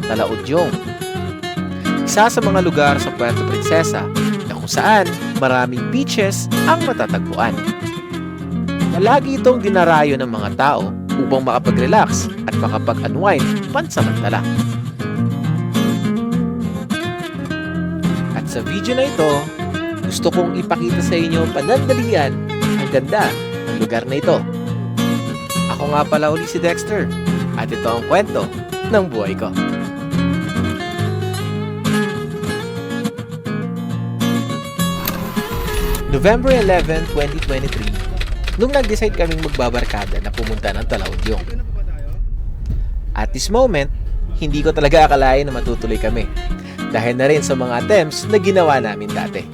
Talaudyong. Isa sa mga lugar sa Puerto Princesa na kung saan maraming beaches ang matatagpuan. Na lagi itong dinarayo ng mga tao upang makapag-relax at makapag-unwind pansamantala. At sa video na ito, gusto kong ipakita sa inyo panandalian ang ganda ng lugar na ito. Ako nga pala uli si Dexter at ito ang kwento ng buhay ko. November 11, 2023, nung nag-decide kaming magbabarkada na pumunta ng Talaudyong. At this moment, hindi ko talaga akalain na matutuloy kami dahil na rin sa mga attempts na ginawa namin dati.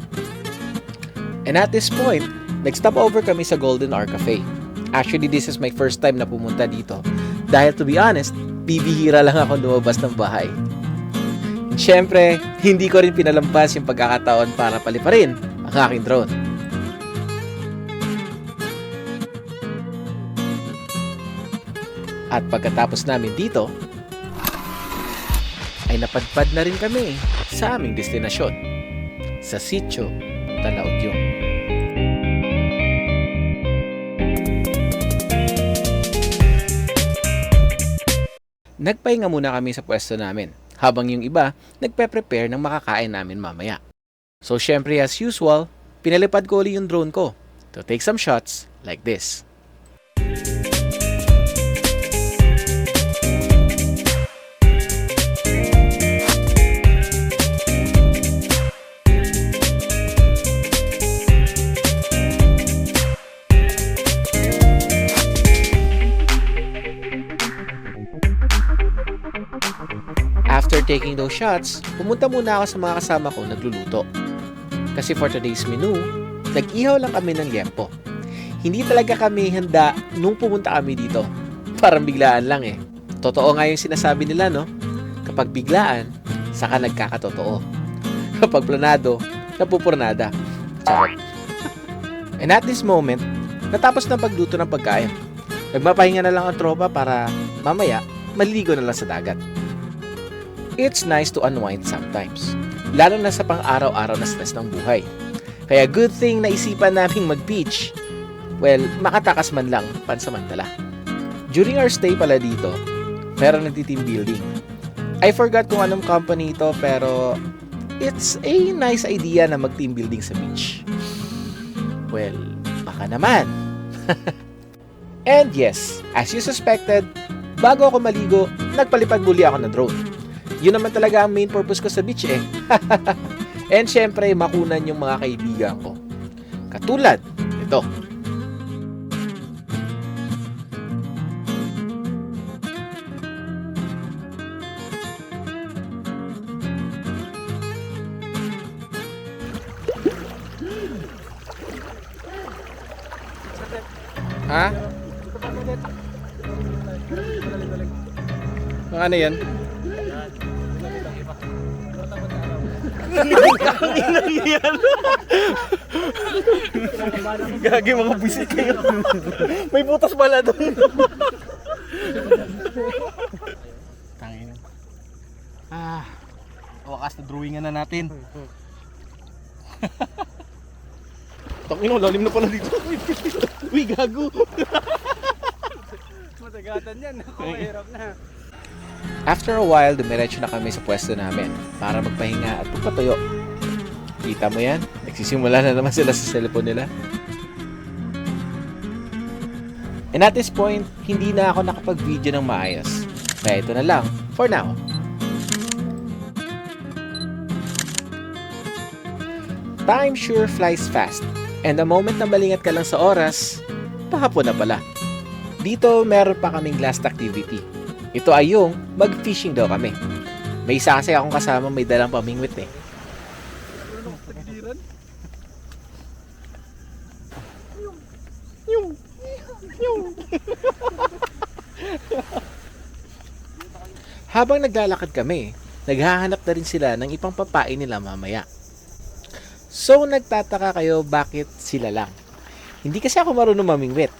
And at this point, nag-stop over kami sa Golden Hour Cafe. Actually, this is my first time na pumunta dito dahil to be honest, bibihira lang ako lumabas ng bahay. And syempre, hindi ko rin pinalampas yung pagkakataon para paliparin ang aking drone. At pagkatapos namin dito, ay napadpad na rin kami sa aming destinasyon, sa Sitio Talaudyong. Nagpahinga muna kami sa pwesto namin, habang yung iba nagpe-prepare ng makakain namin mamaya. So syempre as usual, pinalipad ko ulit yung drone ko to take some shots like this. After taking those shots, pumunta muna ako sa mga kasama ko nagluluto. Kasi for today's menu, nag-ihaw lang kami ng liempo. Hindi talaga kami handa nung pumunta kami dito. Parang biglaan lang eh. Totoo nga yung sinasabi nila, no? Kapag biglaan, saka nagkakatotoo. Kapag planado, napupurnada. Charot. And at this moment, natapos ng pagluto ng pagkain. Nagmapahinga na lang ang tropa para mamaya, maliligo na lang sa dagat. It's nice to unwind sometimes, lalo na sa pang-araw-araw na stress ng buhay. Kaya good thing na isipan naming mag-beach, well, makatakas man lang pansamantala. During our stay pala dito, meron nagti-team building. I forgot kung anong company ito pero it's a nice idea na mag-team building sa beach. Well, baka naman. And yes, as you suspected, bago ako maligo, nagpalipad muli ako ng drone. Yun naman talaga ang main purpose ko sa beach eh. And syempre, makunan yung mga kaibigan ko. Katulad ito. Ha? Ano yan? Gagi mga buisit kayo. May butas pala doon. Tangina. Wakas na drawingan na natin. Tangina, lalim na pala dito. Uy, gago. Matagatan yan. Mahirap na. After a while, dumiretso na kami sa pwesto namin para magpahinga at magpatuyo. Kita mo yan? Nagsisimula na naman sila sa cellphone nila. And at this point, hindi na ako nakapag-video ng maayos. Kaya ito na lang, for now. Time sure flies fast. And the moment na malingat ka lang sa oras, pahapon na pala. Dito, meron pa kaming last activity. Ito ay yung mag-fishing daw kami. May isa kasi akong kasama may dalang pamingwit eh. Habang naglalakad kami, naghahanap na rin sila ng ipang papain nila mamaya. So nagtataka kayo bakit sila lang. Hindi kasi ako marunong mamingwit.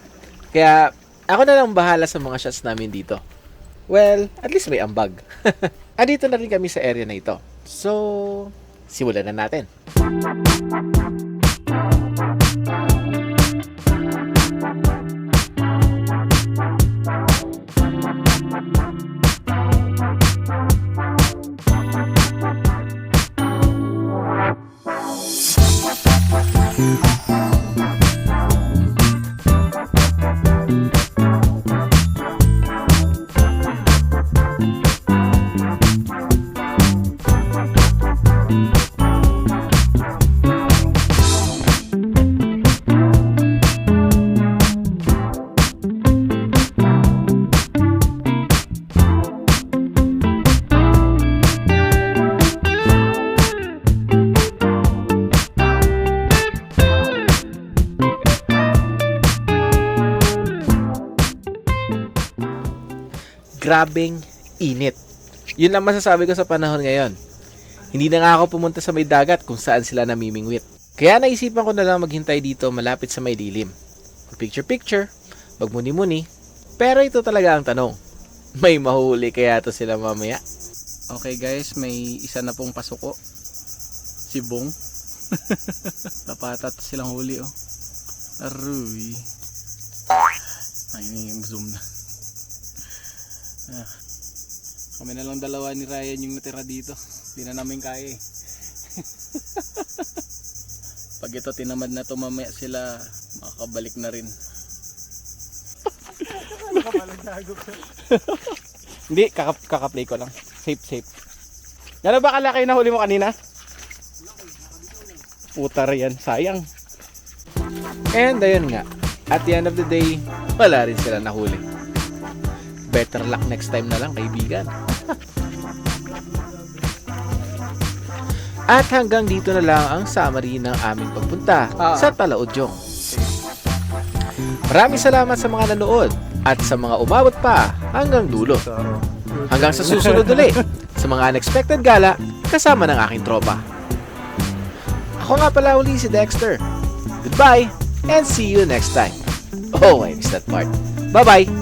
Kaya ako na lang bahala sa mga shots namin dito. Well, at least may ambag. Andito na rin kami sa area na ito. So, simulan na natin. Grabing init. Yun lang masasabi ko sa panahon ngayon. Hindi na nga ako pumunta sa may dagat kung saan sila namimingwit. Kaya naisipan ko na lang maghintay dito malapit sa may dilim. Picture-picture, magmuni-muni. Pero ito talaga ang tanong. May mahuli kaya to sila mamaya? Okay guys, may isa na pong pasuko. Si Bong. Napatat silang huli oh. Aruy. Ay, zoom na. Kami na lang dalawa ni Ryan yung natira dito. Hindi na namin kaya eh. Pag ito tinamad na to mamaya sila, makakabalik na rin. Hindi, kakaplay ko lang. Safe. Gano'n ba kalaki na huli mo kanina? Puta yan, sayang. And ayun nga, at the end of the day, wala rin sila nahuli. Better luck next time na lang, kaibigan. At hanggang dito na lang ang summary ng aming pagpunta sa Talaudyong. Maraming salamat sa mga nanood at sa mga umabot pa hanggang dulo. Hanggang sa susunod ulit sa mga unexpected gala kasama ng aking tropa. Ako nga pala uli si Dexter. Goodbye and see you next time. Oh, I missed that part. Bye-bye!